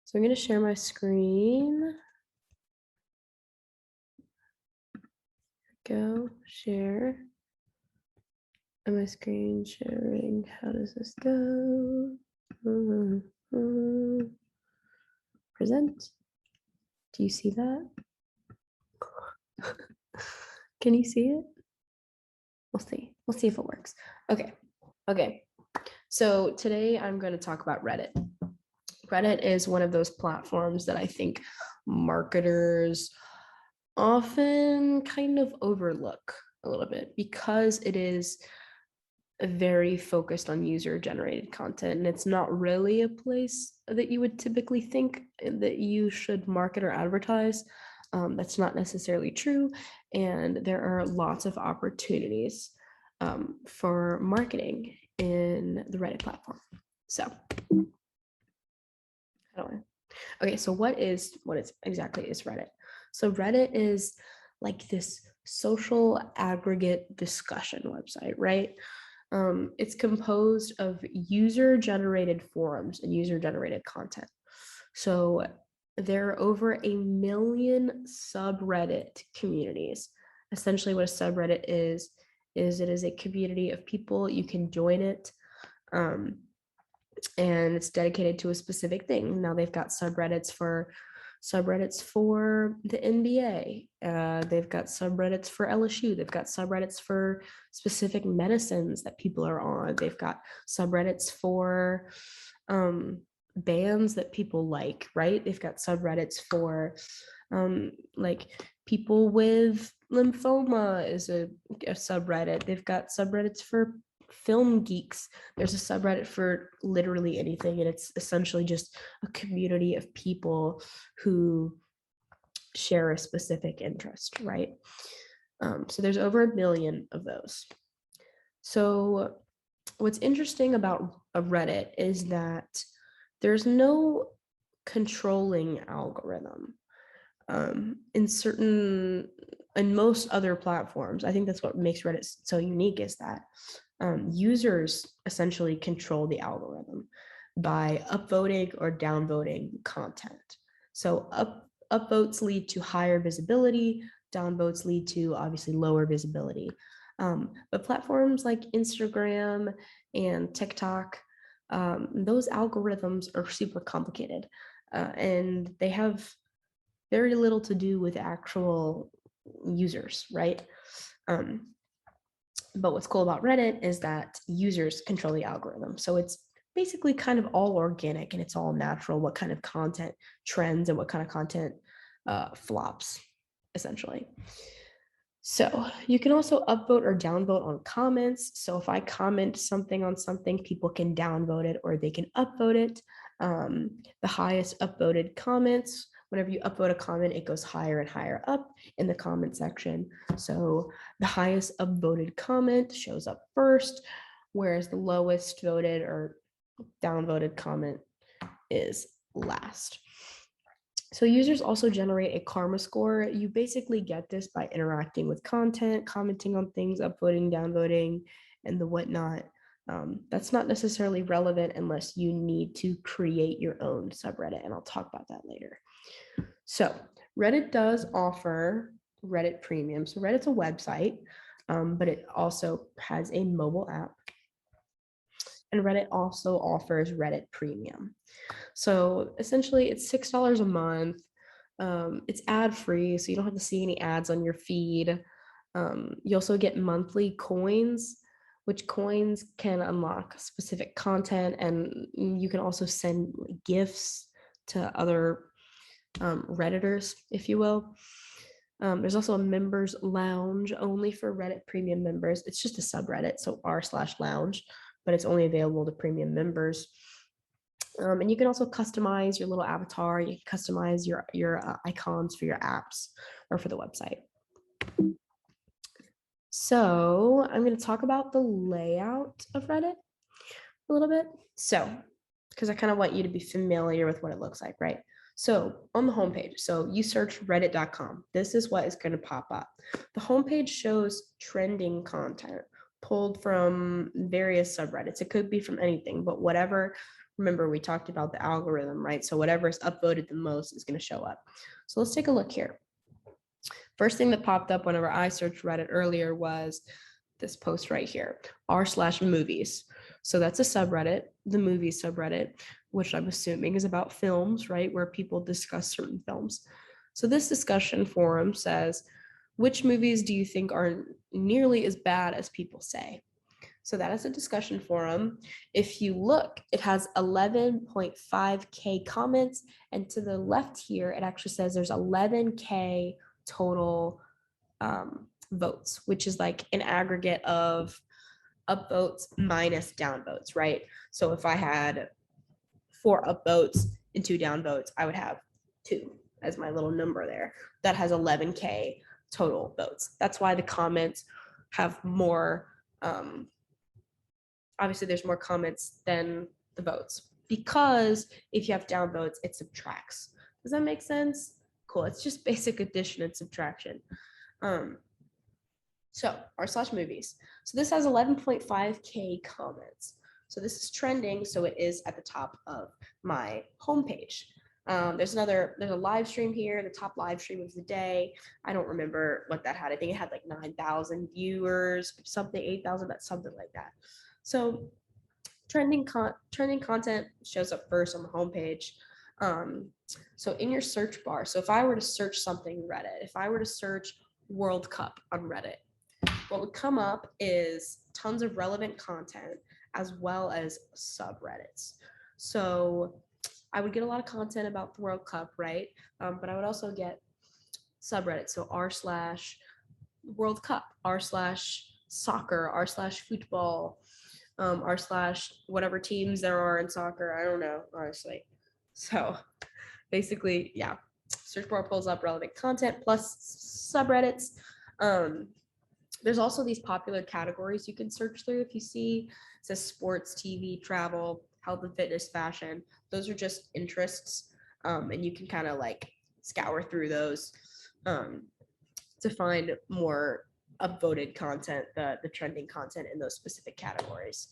So I'm going to share my screen. Go share. And my screen sharing. How does this go? Present. Do you see that? Can you see it? We'll see. We'll see if it works. Okay. So today I'm going to talk about Reddit. Reddit is one of those platforms that I think marketers often kind of overlook a little bit because it is very focused on user generated content, and it's not really a place that you would typically think that you should market or advertise. That's not necessarily true, and there are lots of opportunities for marketing in the Reddit platform. So okay, so what exactly is Reddit? So Reddit is like this social aggregate discussion website, right? It's composed of user-generated forums and user-generated content. So there are over 1 million subreddit communities. Essentially, what a subreddit is it is a community of people. You can join it, and it's dedicated to a specific thing. Now they've got subreddits for the NBA. They've got subreddits for LSU. They've got subreddits for specific medicines that people are on. They've got subreddits for bands that people like, right? They've got subreddits for like people with lymphoma is a subreddit. They've got subreddits for film geeks. There's a subreddit for literally anything, and it's essentially just a community of people who share a specific interest, right? So there's over 1 million of those. So what's interesting about a Reddit is that there's no controlling algorithm. In most other platforms, I think that's what makes Reddit so unique, is that users essentially control the algorithm by upvoting or downvoting content. So upvotes lead to higher visibility, downvotes lead to obviously lower visibility. But platforms like Instagram and TikTok, those algorithms are super complicated, and they have very little to do with actual users, right? But what's cool about Reddit is that users control the algorithm. So it's basically kind of all organic and it's all natural, what kind of content trends and what kind of content flops, essentially. So you can also upvote or downvote on comments. So if I comment something on something, people can downvote it or they can upvote it. The highest upvoted comments, whenever you upvote a comment, it goes higher and higher up in the comment section. So the highest upvoted comment shows up first, whereas the lowest voted or downvoted comment is last. So users also generate a karma score. You basically get this by interacting with content, commenting on things, upvoting, downvoting, and the whatnot. That's not necessarily relevant unless you need to create your own subreddit, and I'll talk about that later. So Reddit does offer Reddit Premium. So Reddit's a website, but it also has a mobile app. And Reddit also offers Reddit Premium. So essentially it's $6 a month. It's ad-free, so you don't have to see any ads on your feed. You also get monthly coins, which coins can unlock specific content, and you can also send gifts to other Redditors, if you will. There's also a members lounge only for Reddit Premium members. It's just a subreddit, so r/lounge, but it's only available to premium members. And you can also customize your little avatar. You can customize your icons for your apps or for the website. So I'm going to talk about the layout of Reddit a little bit. So, because I kind of want you to be familiar with what it looks like, right? So on the homepage, so you search reddit.com. This is what is going to pop up. The homepage shows trending content pulled from various subreddits. It could be from anything, but whatever Remember, we talked about the algorithm, right? So whatever is upvoted the most is going to show up. So let's take a look here. First thing that popped up whenever I searched Reddit earlier was this post right here, r/movies. So that's a subreddit, the movies subreddit, which I'm assuming is about films, right? Where people discuss certain films. So this discussion forum says, which movies do you think are nearly as bad as people say? So that is a discussion forum. If you look, it has 11.5K comments. And to the left here, it actually says there's 11K total votes, which is like an aggregate of upvotes minus downvotes, right? So if I had 4 upvotes and 2 downvotes, I would have 2 as my little number there. That has 11K total votes. That's why the comments have more, obviously there's more comments than the votes, because if you have downvotes, it subtracts. Does that make sense? Cool. It's just basic addition and subtraction. So r/movies. So this has 11.5K comments. So this is trending. So it is at the top of my homepage. There's a live stream here, the top live stream of the day. I don't remember what that had. I think it had like 9,000 viewers, something, 8,000, that's something like that. So trending content shows up first on the homepage. So in your search bar, so if I were to search something Reddit, if I were to search World Cup on Reddit, what would come up is tons of relevant content as well as subreddits. So I would get a lot of content about the World Cup, right? But I would also get subreddits. So r/World Cup, r/soccer, r/football, r/whatever teams there are in soccer. I don't know, honestly. So basically, yeah, search bar pulls up relevant content plus subreddits. There's also these popular categories you can search through. If you see, it says sports, TV, travel, health and fitness, fashion. Those are just interests, and you can kind of like scour through those to find more upvoted content, the trending content in those specific categories.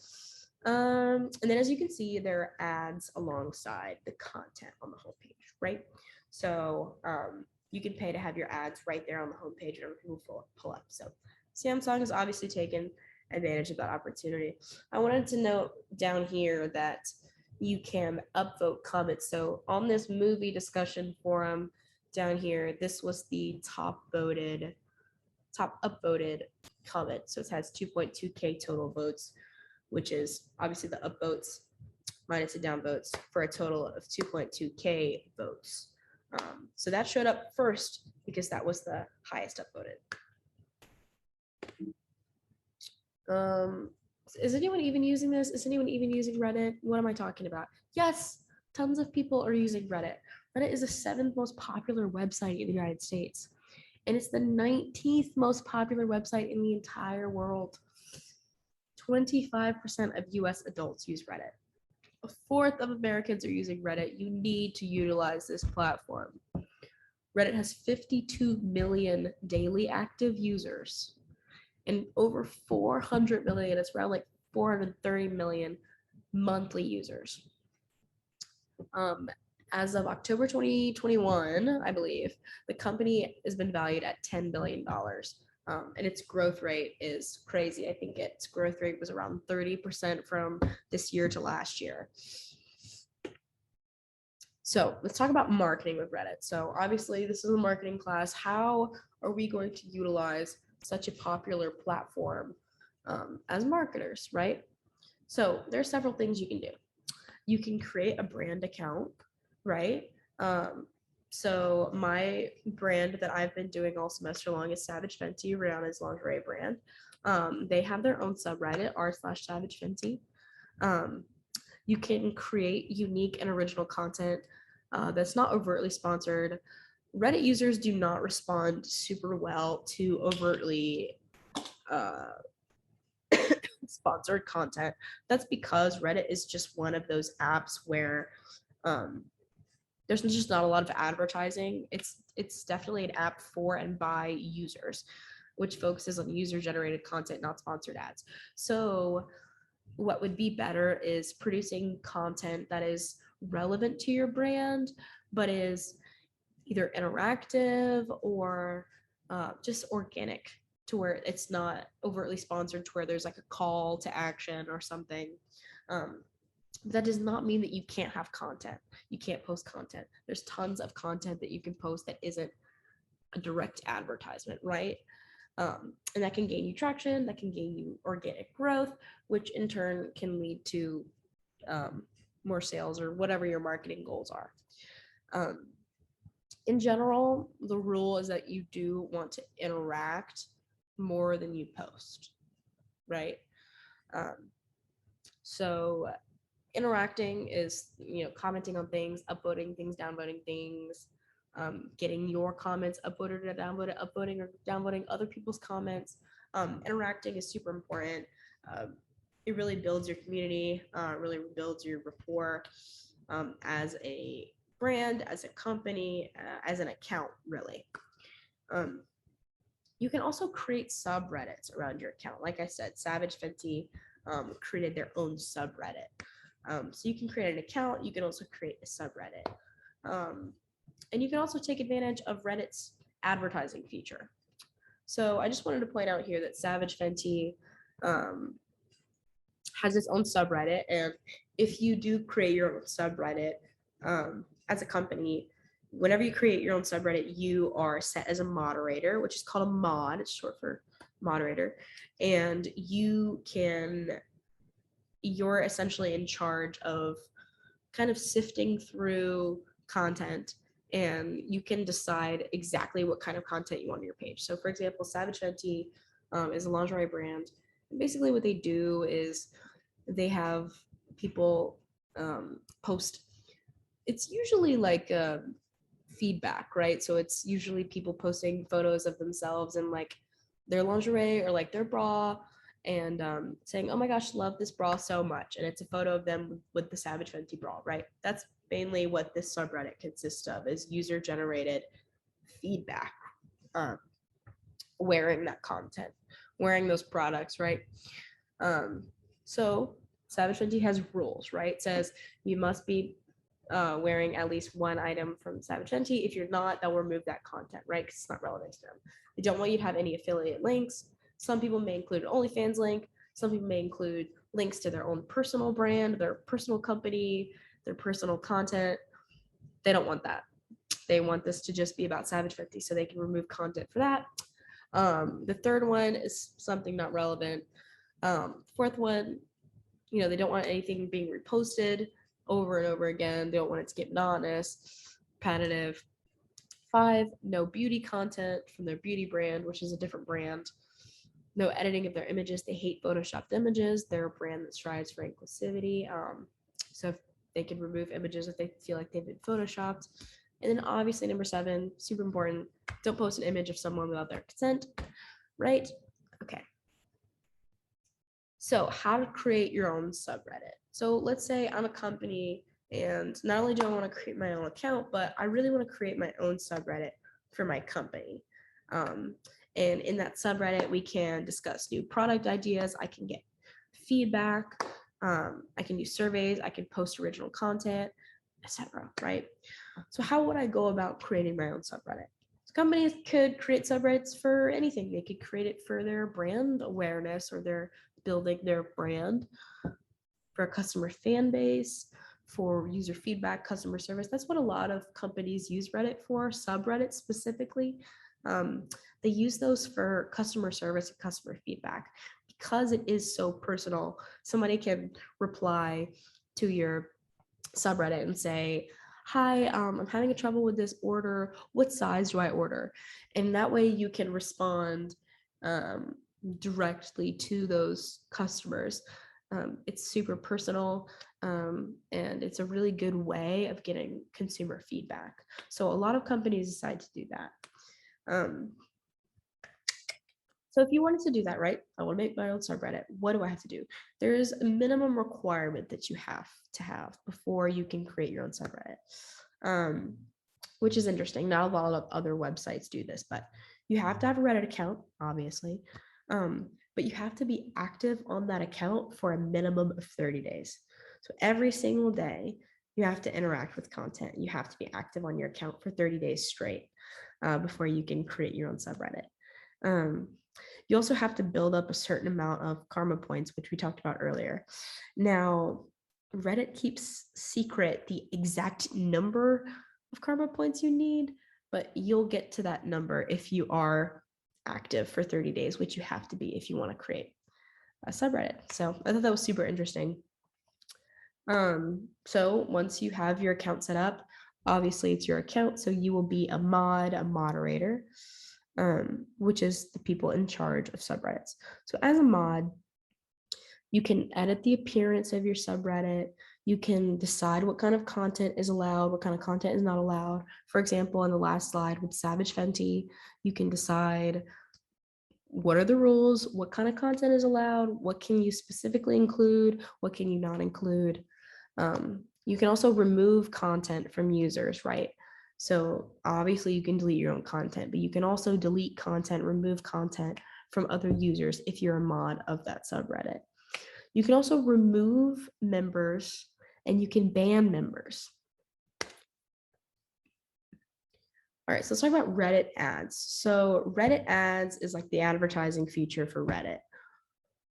And then as you can see, there are ads alongside the content on the homepage, right? So you can pay to have your ads right there on the homepage and people pull up. So Samsung has obviously taken advantage of that opportunity. I wanted to note down here that you can upvote comments. So on this movie discussion forum down here, this was the top upvoted comment. So it has 2.2K total votes, which is obviously the upvotes minus the downvotes for a total of 2.2K votes. So that showed up first because that was the highest upvoted. Is anyone even using this? Is anyone even using Reddit? What am I talking about? Yes, tons of people are using Reddit. Reddit is the 7th most popular website in the United States. And it's the 19th most popular website in the entire world. 25% of US adults use Reddit. A fourth of Americans are using Reddit. You need to utilize this platform. Reddit has 52 million daily active users and over 400 million, it's around like 430 million monthly users. As of October 2021, I believe, the company has been valued at $10 billion. And its growth rate is crazy. I think its growth rate was around 30% from this year to last year. So let's talk about marketing with Reddit. So obviously this is a marketing class. How are we going to utilize such a popular platform as marketers, right? So there's several things you can do. You can create a brand account, right? So my brand that I've been doing all semester long is Savage Fenty, Rihanna's lingerie brand. They have their own subreddit, r/Savage Fenty. You can create unique and original content that's not overtly sponsored. Reddit users do not respond super well to overtly sponsored content. That's because Reddit is just one of those apps where there's just not a lot of advertising. It's definitely an app for and by users, which focuses on user-generated content, not sponsored ads. So what would be better is producing content that is relevant to your brand, but is either interactive or just organic, to where it's not overtly sponsored, to where there's like a call to action or something. Um, that does not mean that you can't have content. You can't post content. There's tons of content that you can post that isn't a direct advertisement, right? And that can gain you traction, that can gain you organic growth, which in turn can lead to more sales or whatever your marketing goals are. Um, in general, the rule is that you do want to interact more than you post, right? Um, so interacting is, commenting on things, upvoting things, downvoting things, getting your comments upvoted or downvoted, upvoting or downvoting other people's comments. Interacting is super important. It really builds your community, really builds your rapport as a brand, as a company, as an account, really. You can also create subreddits around your account. Like I said, Savage Fenty created their own subreddit. So you can create an account. You can also create a subreddit. And you can also take advantage of Reddit's advertising feature. So I just wanted to point out here that Savage Fenty has its own subreddit. And if you do create your own subreddit as a company, whenever you create your own subreddit, you are set as a moderator, which is called a mod. It's short for moderator. And you're essentially in charge of kind of sifting through content, and you can decide exactly what kind of content you want on your page. So for example, Savage Fenty is a lingerie brand. And basically what they do is they have people post, it's usually like feedback, right? So it's usually people posting photos of themselves in like their lingerie or like their bra, and saying, oh my gosh, love this bra so much. And it's a photo of them with the Savage Fenty bra, right? That's mainly what this subreddit consists of, is user generated feedback, wearing that content, wearing those products, right? So Savage Fenty has rules, right? It says you must be wearing at least one item from Savage Fenty. If you're not, they'll remove that content, right? Because it's not relevant to them. They don't want you to have any affiliate links. Some people may include an OnlyFans link. Some people may include links to their own personal brand, their personal company, their personal content. They don't want that. They want this to just be about Savage Fenty, so they can remove content for that. The third one is something not relevant. Fourth one, they don't want anything being reposted over and over again. They don't want it to get monotonous, repetitive. 5, no beauty content from their beauty brand, which is a different brand. No editing of their images. They hate photoshopped images. They're a brand that strives for inclusivity. So if they can remove images if they feel like they've been photoshopped. And then obviously number 7, super important, don't post an image of someone without their consent, right? Okay. So how to create your own subreddit. So let's say I'm a company, and not only do I want to create my own account, but I really want to create my own subreddit for my company. And in that subreddit, we can discuss new product ideas. I can get feedback. I can do surveys. I can post original content, etc. Right? So how would I go about creating my own subreddit? So companies could create subreddits for anything. They could create it for their brand awareness, or their building their brand, for a customer fan base, for user feedback, customer service. That's what a lot of companies use Reddit for, subreddits specifically. They use those for customer service and customer feedback, because it is so personal. Somebody can reply to your subreddit and say, hi, I'm having trouble with this order. What size do I order? And that way you can respond directly to those customers. It's super personal, and it's a really good way of getting consumer feedback. So a lot of companies decide to do that. So if you wanted to do that, right? I want to make my own subreddit. What do I have to do? There's a minimum requirement that you have to have before you can create your own subreddit, which is interesting. Not a lot of other websites do this, but you have to have a Reddit account, obviously. but you have to be active on that account for a minimum of 30 days. So every single day, you have to interact with content. You have to be active on your account for 30 days straight before you can create your own subreddit. You also have to build up a certain amount of karma points, which we talked about earlier. Now, Reddit keeps secret the exact number of karma points you need, but you'll get to that number if you are active for 30 days, which you have to be if you want to create a subreddit. So I thought that was super interesting. So once you have your account set up, obviously it's your account, so you will be a moderator, which is the people in charge of subreddits. So as a mod, you can edit the appearance of your subreddit. You can decide what kind of content is allowed, what kind of content is not allowed. For example, on the last slide with Savage Fenty, you can decide what are the rules, what kind of content is allowed, what can you specifically include, what can you not include. You can also remove content from users, right? So obviously you can delete your own content, but you can also delete content, remove content from other users if you're a mod of that subreddit. You can also remove members and you can ban members. All right, so let's talk about Reddit ads. So Reddit ads is like the advertising feature for Reddit.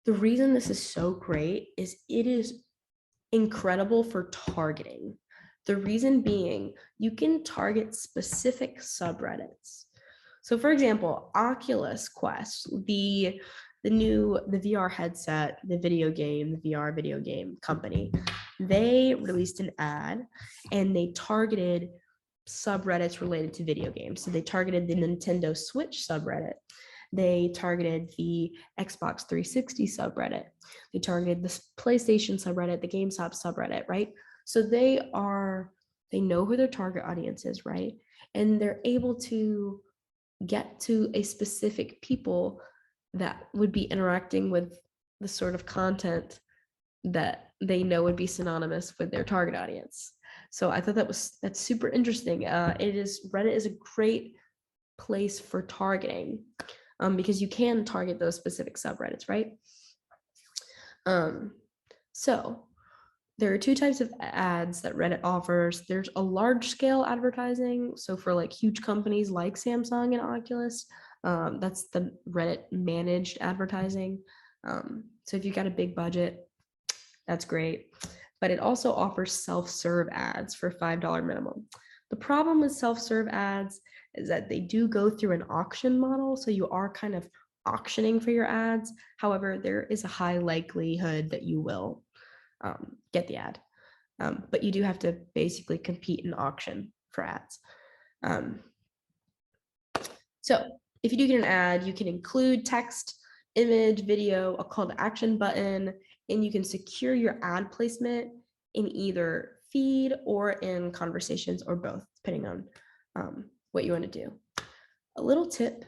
The reason this is so great is it is incredible for targeting. The reason being, you can target specific subreddits. So for example, Oculus Quest, the VR headset, the VR video game company, they released an ad and they targeted subreddits related to video games. So they targeted the Nintendo Switch subreddit. They targeted the Xbox 360 subreddit. They targeted the PlayStation subreddit, the GameStop subreddit, right? So they know who their target audience is, right? And they're able to get to a specific people that would be interacting with the sort of content that they know would be synonymous with their target audience. So I thought that's super interesting. Reddit is a great place for targeting because you can target those specific subreddits, right? So there are two types of ads that Reddit offers. There's a large scale advertising. So for like huge companies like Samsung and Oculus, that's the Reddit managed advertising. So if you got a big budget, that's great. But it also offers self-serve ads for $5 minimum. The problem with self-serve ads is that they do go through an auction model. So you are kind of auctioning for your ads. However, there is a high likelihood that you will get the ad. But you do have to basically compete in auction for ads. So if you do get an ad, you can include text, image, video, a call to action button, and you can secure your ad placement in either feed or in conversations or both, depending on what you want to do. A little tip,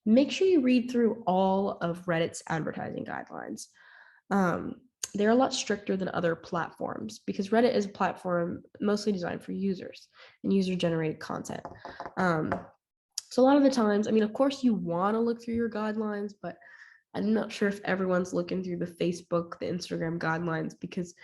make sure you read through all of Reddit's advertising guidelines. They're a lot stricter than other platforms because Reddit is a platform mostly designed for users and user-generated content. So a lot of the times, I mean, of course you want to look through your guidelines, but I'm not sure if everyone's looking through the Facebook, the Instagram guidelines, because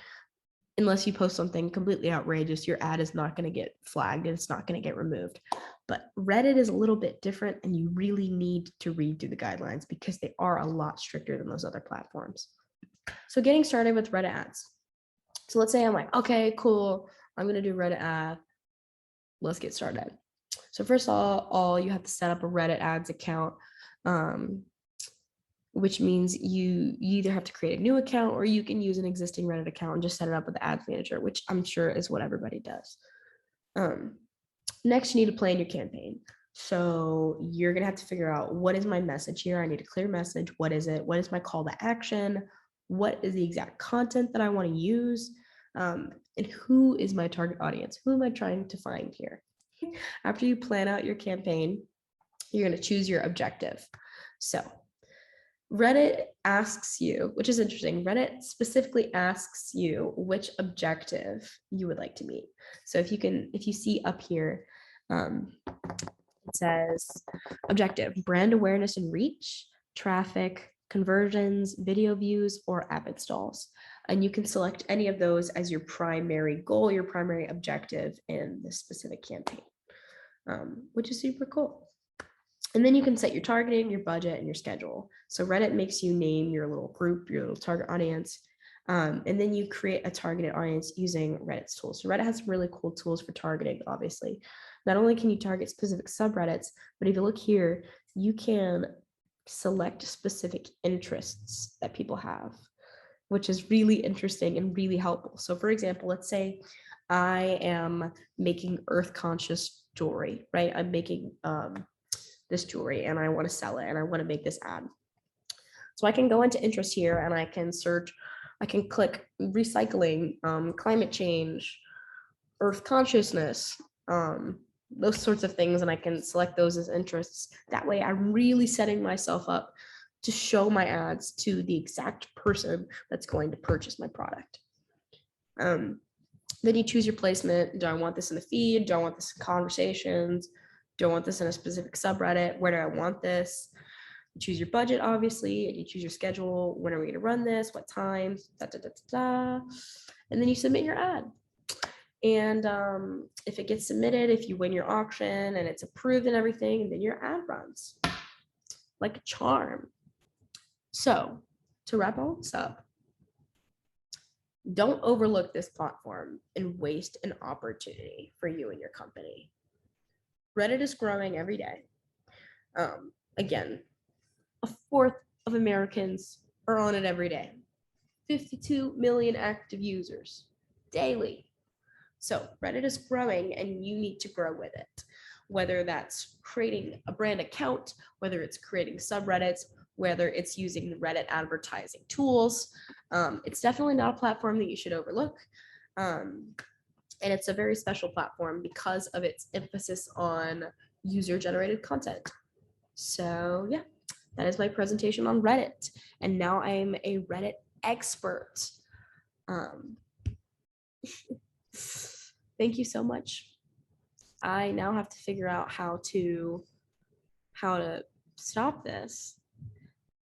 unless you post something completely outrageous, your ad is not going to get flagged and it's not going to get removed. But Reddit is a little bit different and you really need to read through the guidelines because they are a lot stricter than those other platforms. So getting started with Reddit ads. So let's say I'm like, okay, cool. I'm going to do Reddit ad. Let's get started. So first of all, you have to set up a Reddit ads account, which means you either have to create a new account or you can use an existing Reddit account and just set it up with the ads manager, which I'm sure is what everybody does. Next, you need to plan your campaign. So you're going to have to figure out, what is my message here? I need a clear message. What is it? What is my call to action? What is the exact content that I want to use? And who is my target audience? Who am I trying to find here? After you plan out your campaign, you're going to choose your objective. So Reddit asks you, which is interesting, Reddit specifically asks you which objective you would like to meet. So if you see up here, it says objective, brand awareness and reach, traffic, conversions, video views, or app installs. And you can select any of those as your primary goal, your primary objective in this specific campaign, which is super cool. And then you can set your targeting, your budget, and your schedule. So Reddit makes you name your little group, your little target audience. And then you create a targeted audience using Reddit's tools. So Reddit has really cool tools for targeting, obviously. Not only can you target specific subreddits, but if you look here, you can select specific interests that people have, which is really interesting and really helpful. So for example, let's say I am making earth conscious jewelry, right? I'm making this jewelry and I want to sell it and I want to make this ad. So I can go into interest here and I can search, I can click recycling, climate change, earth consciousness, those sorts of things, and I can select those as interests. That way I'm really setting myself up to show my ads to the exact person that's going to purchase my product. Then you choose your placement. Do I want this in the feed? Do I want this in conversations? Do I want this in a specific subreddit? Where do I want this? You choose your budget, obviously, and you choose your schedule. When are we going to run this? What times? And then you submit your ad. And if it gets submitted, if you win your auction and it's approved and everything, then your ad runs like a charm. So to wrap all this up, don't overlook this platform and waste an opportunity for you and your company. Reddit is growing every day. Again, a fourth of Americans are on it every day. 52 million active users daily. So Reddit is growing and you need to grow with it, whether that's creating a brand account, whether it's creating subreddits, whether it's using the Reddit advertising tools. It's definitely not a platform that you should overlook. And it's a very special platform because of its emphasis on user-generated content. So yeah, that is my presentation on Reddit. And now I'm a Reddit expert. Thank you so much. I now have to figure out how to stop this.